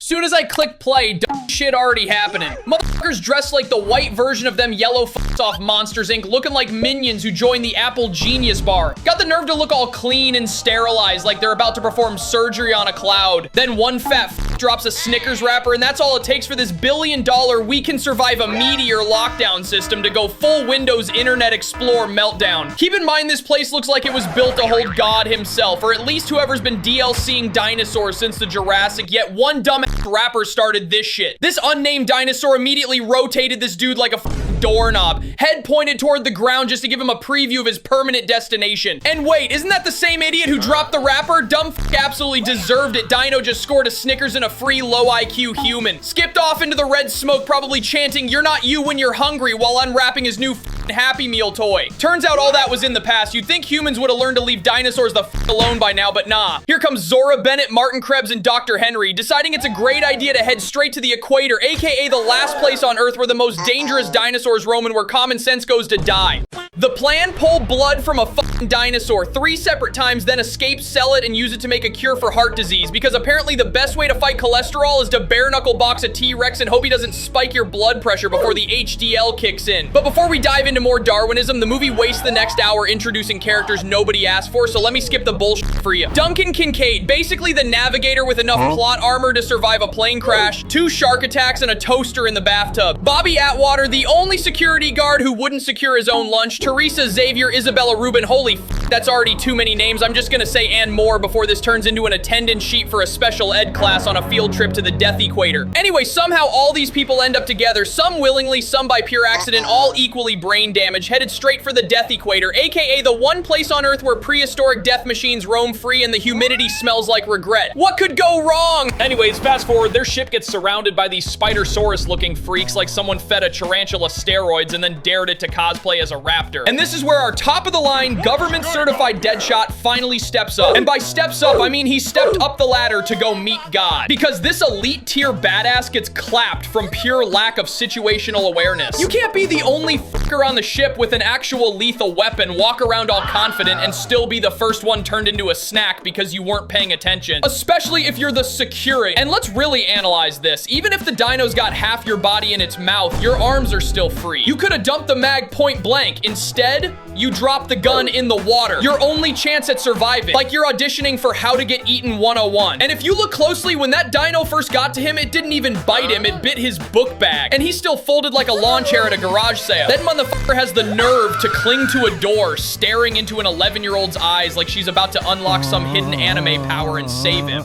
Soon as I click play, dumb shit already happening. Motherfuckers dressed like the white version of them yellow off Monsters Inc. looking like minions who joined the Apple Genius Bar. Got the nerve to look all clean and sterilized like they're about to perform surgery on a cloud. Then one fat drops a Snickers wrapper, and that's all it takes for this $1 billion we can survive a meteor lockdown system to go full Windows Internet Explorer meltdown. Keep in mind this place looks like it was built to hold God himself, or at least whoever's been DLCing dinosaurs since the Jurassic, yet one dumb rapper started this shit. This unnamed dinosaur immediately rotated this dude like a doorknob, head pointed toward the ground just to give him a preview of his permanent destination. And wait, isn't that the same idiot who dropped the rapper? Dumb absolutely deserved it. Dino just scored a Snickers and a free low IQ human. Skipped off into the red smoke, probably chanting, "You're not you when you're hungry," while unwrapping his new Happy Meal toy. Turns out all that was in the past. You'd think humans would have learned to leave dinosaurs the alone by now, but nah. Here comes Zora Bennett, Martin Krebs, and Dr. Henry, deciding it's a great idea to head straight to the equator, aka the last place on Earth where the most dangerous dinosaurs roam and where common sense goes to die. The plan: pull blood from a fucking dinosaur 3 separate times, then escape, sell it, and use it to make a cure for heart disease, because apparently the best way to fight cholesterol is to bare knuckle box a T-Rex and hope he doesn't spike your blood pressure before the HDL kicks in. But before we dive into more Darwinism, the movie wastes the next hour introducing characters nobody asked for, so let me skip the bullshit for you. Duncan Kincaid, basically the navigator with enough plot armor to survive a plane crash, 2 shark attacks, and a toaster in the bathtub. Bobby Atwater, the only security guard who wouldn't secure his own lunch. Teresa Xavier, Isabella Rubin, holy that's already too many names. I'm just gonna say and more before this turns into an attendance sheet for a special ed class on a field trip to the death equator. Anyway, somehow all these people end up together, some willingly, some by pure accident, all equally brain damaged, headed straight for the death equator, aka the one place on Earth where prehistoric death machines roam free and the humidity smells like regret. What could go wrong? Anyways, fast forward, their ship gets surrounded by these Spidersaurus looking freaks like someone fed a tarantula steroids and then dared it to cosplay as a raptor. And this is where our top of the line, government certified Deadshot finally steps up. And by steps up, I mean he stepped up the ladder to go meet God. Because this elite tier badass gets clapped from pure lack of situational awareness. You can't be the only fucker on the ship with an actual lethal weapon, walk around all confident, and still be the first one turned into a snack because you weren't paying attention. Especially if you're the security. And let's really analyze this. Even if the dino's got half your body in its mouth, your arms are still free. You could have dumped the mag point blank. Instead, you drop the gun in the water. Your only chance at surviving. Like you're auditioning for How to Get Eaten 101. And if you look closely, when that dino first got to him, it didn't even bite him, it bit his book bag. And he's still folded like a lawn chair at a garage sale. That motherfucker has the nerve to cling to a door, staring into an 11-year-old's eyes like she's about to unlock some hidden anime power and save him.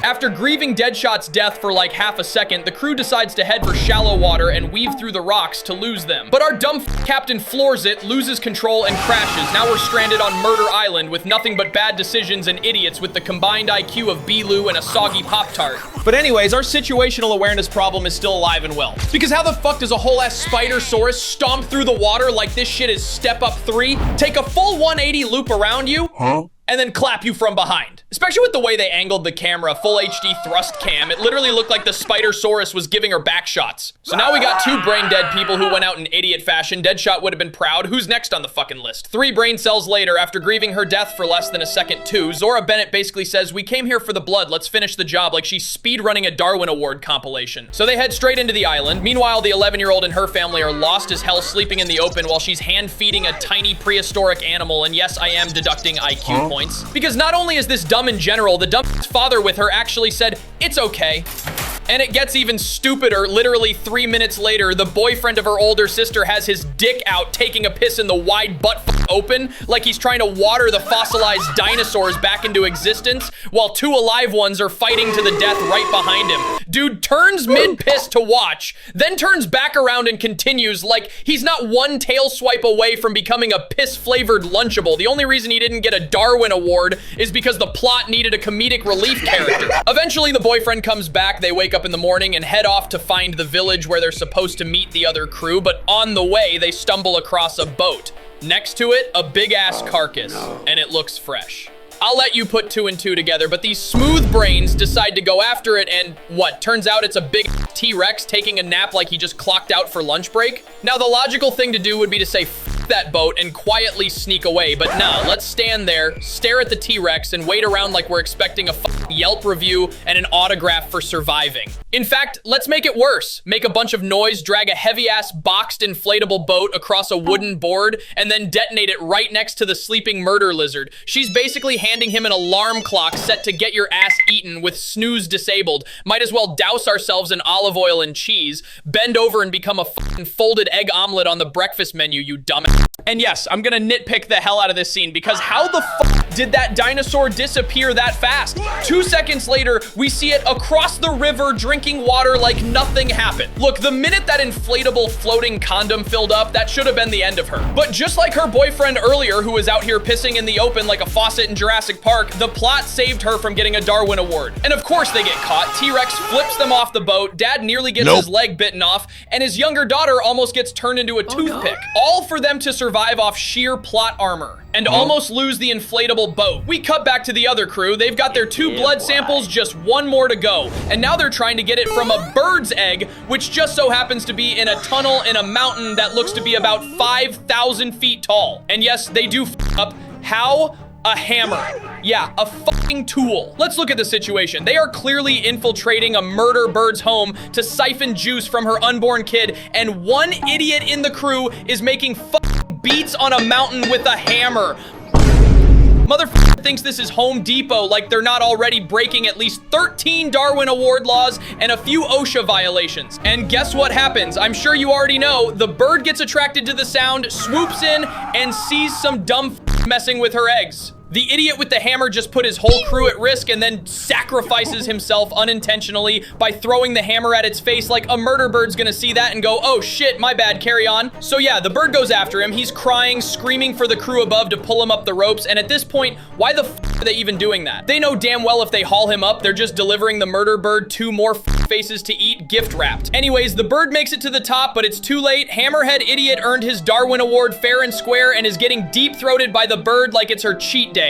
After grieving Deadshot's death for like half a second, the crew decides to head for shallow water and weave through the rocks to lose them. But our dumb captain floors it, loses control, and crashes. Now we're stranded on Murder Island with nothing but bad decisions and idiots with the combined IQ of B-Lou and a soggy Pop-Tart. But anyways, our situational awareness problem is still alive and well. Because how the fuck does a whole ass Spidersaurus stomp through the water like this shit is Step Up 3, take a full 180 loop around you, and then clap you from behind? Especially with the way they angled the camera, full HD thrust cam, it literally looked like the Spidersaurus was giving her back shots. So now we got 2 brain dead people who went out in idiot fashion. Deadshot would have been proud. Who's next on the fucking list? 3 brain cells later, after grieving her death for less than a second too, Zora Bennett basically says, "We came here for the blood, let's finish the job," like she's speedrunning a Darwin Award compilation. So they head straight into the island. Meanwhile, the 11-year-old and her family are lost as hell sleeping in the open while she's hand feeding a tiny prehistoric animal, and yes, I am deducting IQ points. Because not only is this dumb in general, the dumb father with her actually said, "It's okay." And it gets even stupider. Literally 3 minutes later, the boyfriend of her older sister has his dick out taking a piss in the wide butt open like he's trying to water the fossilized dinosaurs back into existence while 2 alive ones are fighting to the death right behind him. Dude turns mid-piss to watch, then turns back around and continues like he's not one tail swipe away from becoming a piss-flavored Lunchable. The only reason he didn't get a Darwin Award is because the plot needed a comedic relief character. Eventually, the boyfriend comes back, they wake up in the morning and head off to find the village where they're supposed to meet the other crew, but on the way, they stumble across a boat. Next to it, a big-ass carcass, and it looks fresh. I'll let you put 2 and 2 together, but these smooth brains decide to go after it, and what? Turns out it's a big T-Rex taking a nap like he just clocked out for lunch break? Now, the logical thing to do would be to say, "F that boat and quietly sneak away, but nah, let's stand there, stare at the T-Rex, and wait around like we're expecting a Yelp review and an autograph for surviving. In fact, let's make it worse. Make a bunch of noise, drag a heavy-ass boxed inflatable boat across a wooden board, and then detonate it right next to the sleeping murder lizard. She's basically handing him an alarm clock set to get your ass eaten with snooze disabled. Might as well douse ourselves in olive oil and cheese, bend over and become a fucking folded egg omelet on the breakfast menu, you dumbass. And yes, I'm gonna nitpick the hell out of this scene because how the fuck did that dinosaur disappear that fast? 2 seconds later, we see it across the river drinking water like nothing happened. Look, the minute that inflatable floating condom filled up, that should have been the end of her. But just like her boyfriend earlier, who was out here pissing in the open like a faucet in Jurassic Park, the plot saved her from getting a Darwin Award. And of course they get caught. T-Rex flips them off the boat, dad nearly gets his leg bitten off, and his younger daughter almost gets turned into a toothpick. All for them to survive off sheer plot armor and almost lose the inflatable boat. We cut back to the other crew. They've got their 2 blood samples, just 1 more to go. And now they're trying to get it from a bird's egg, which just so happens to be in a tunnel in a mountain that looks to be about 5,000 feet tall. And yes, they do f up. How? A hammer. Yeah, a fucking tool. Let's look at the situation. They are clearly infiltrating a murder bird's home to siphon juice from her unborn kid, and one idiot in the crew is making beats on a mountain with a hammer. Motherfucker thinks this is Home Depot like they're not already breaking at least 13 Darwin Award laws and a few OSHA violations. And guess what happens? I'm sure you already know. The bird gets attracted to the sound, swoops in, and sees some dumb messing with her eggs. The idiot with the hammer just put his whole crew at risk and then sacrifices himself unintentionally by throwing the hammer at its face like a murder bird's gonna see that and go, oh shit, my bad, carry on. So yeah, the bird goes after him. He's crying, screaming for the crew above to pull him up the ropes. And at this point, why the f are they even doing that? They know damn well if they haul him up, they're just delivering the murder bird 2 more faces to eat, gift wrapped. Anyways, the bird makes it to the top, but it's too late. Hammerhead idiot earned his Darwin Award fair and square and is getting deep-throated by the bird like it's her cheat day.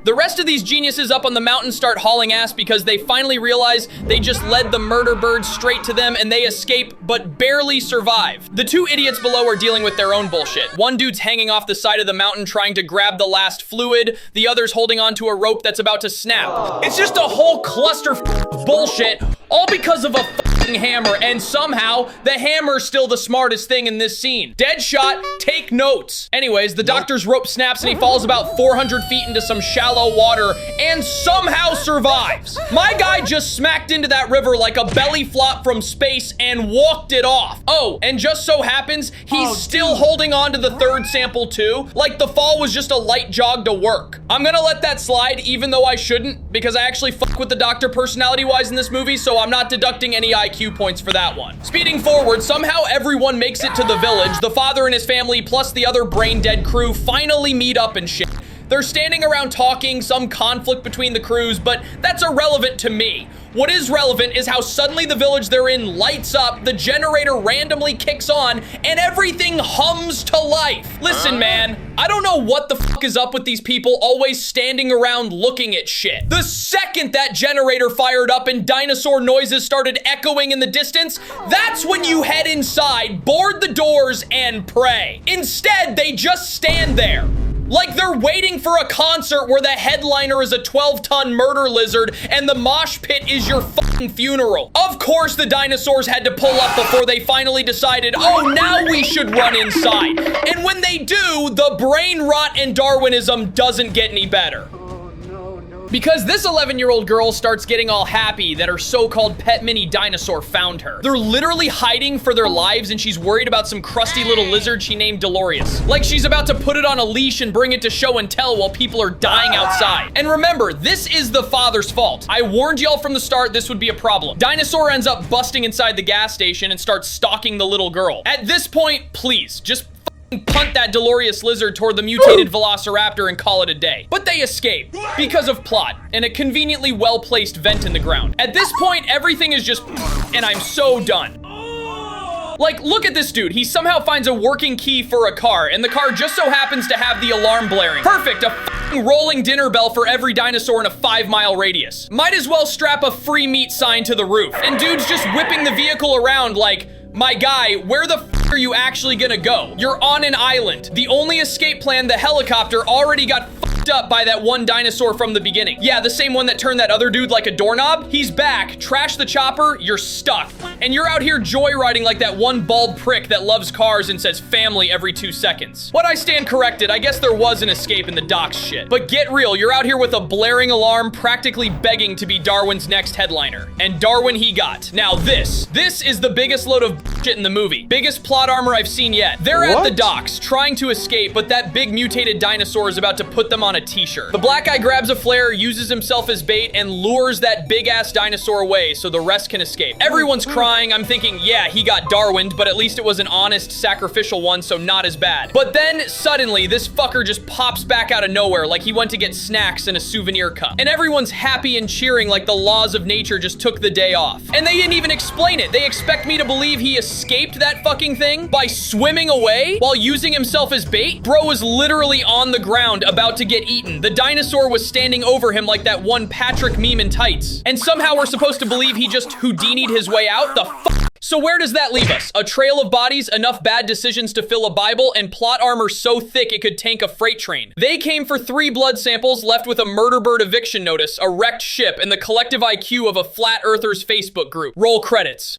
The rest of these geniuses up on the mountain start hauling ass because they finally realize they just led the murder bird straight to them and they escape, but barely survive. The 2 idiots below are dealing with their own bullshit. One dude's hanging off the side of the mountain trying to grab the last fluid. The other's holding onto a rope that's about to snap. It's just a whole cluster of bullshit, all because of a hammer, and somehow the hammer's still the smartest thing in this scene. Deadshot, take notes. Anyways, the doctor's rope snaps and he falls about 400 feet into some shallow water and somehow survives. My guy just smacked into that river like a belly flop from space and walked it off. Oh, and just so happens, he's still holding on to the 3rd sample too, like the fall was just a light jog to work. I'm gonna let that slide even though I shouldn't, because I actually fuck with the doctor personality-wise in this movie, so I'm not deducting any IQ points for that one. Speeding forward, somehow everyone makes it to the village. The father and his family plus the other brain dead crew finally meet up and shit. They're standing around talking, some conflict between the crews, but that's irrelevant to me. What is relevant is how suddenly the village they're in lights up, the generator randomly kicks on, and everything hums to life. Listen, man, I don't know what the fuck is up with these people always standing around looking at shit. The second that generator fired up and dinosaur noises started echoing in the distance, that's when you head inside, board the doors, and pray. Instead, they just stand there. Like they're waiting for a concert where the headliner is a 12-ton murder lizard and the mosh pit is your fucking funeral. Of course the dinosaurs had to pull up before they finally decided, oh, now we should run inside. And when they do, the brain rot and Darwinism doesn't get any better. Because this 11-year-old girl starts getting all happy that her so-called pet mini dinosaur found her. They're literally hiding for their lives and she's worried about some crusty little lizard she named Delorious. Like she's about to put it on a leash and bring it to show and tell while people are dying outside. And remember, this is the father's fault. I warned y'all from the start this would be a problem. Dinosaur ends up busting inside the gas station and starts stalking the little girl. At this point, please, just punt that Delorious lizard toward the mutated velociraptor and call it a day. But they escape because of plot and a conveniently well-placed vent in the ground. At this point, everything is just and I'm so done. Like, look at this dude. He somehow finds a working key for a car, and the car just so happens to have the alarm blaring. Perfect, a f***ing rolling dinner bell for every dinosaur in a 5-mile radius. Might as well strap a free meat sign to the roof. And dude's just whipping the vehicle around like, my guy, where the f are you actually gonna go? You're on an island. The only escape plan, the helicopter, already got fucked up by that one dinosaur from the beginning. Yeah, the same one that turned that other dude like a doorknob. He's back. Trash the chopper, you're stuck. And you're out here joyriding like that one bald prick that loves cars and says family every 2 seconds. What I stand corrected, I guess there was an escape in the docks shit. But get real, you're out here with a blaring alarm, practically begging to be Darwin's next headliner. And Darwin he got. Now this is the biggest load of shit in the movie. Biggest plot armor I've seen yet. They're at the docks, trying to escape, but that big mutated dinosaur is about to put them on a t-shirt. The black guy grabs a flare, uses himself as bait, and lures that big-ass dinosaur away so the rest can escape. Everyone's crying. I'm thinking, yeah, he got Darwined, but at least it was an honest, sacrificial one, so not as bad. But then, suddenly, this fucker just pops back out of nowhere like he went to get snacks in a souvenir cup. And everyone's happy and cheering like the laws of nature just took the day off. And they didn't even explain it. They expect me to believe he escaped that fucking thing by swimming away while using himself as bait? Bro was literally on the ground about to get eaten. The dinosaur was standing over him like that one Patrick meme in tights. And somehow we're supposed to believe he just Houdini'd his way out? The fuck? So where does that leave us? A trail of bodies, enough bad decisions to fill a Bible, and plot armor so thick it could tank a freight train. They came for 3 blood samples, left with a murder bird eviction notice, a wrecked ship, and the collective IQ of a flat earthers Facebook group. Roll credits.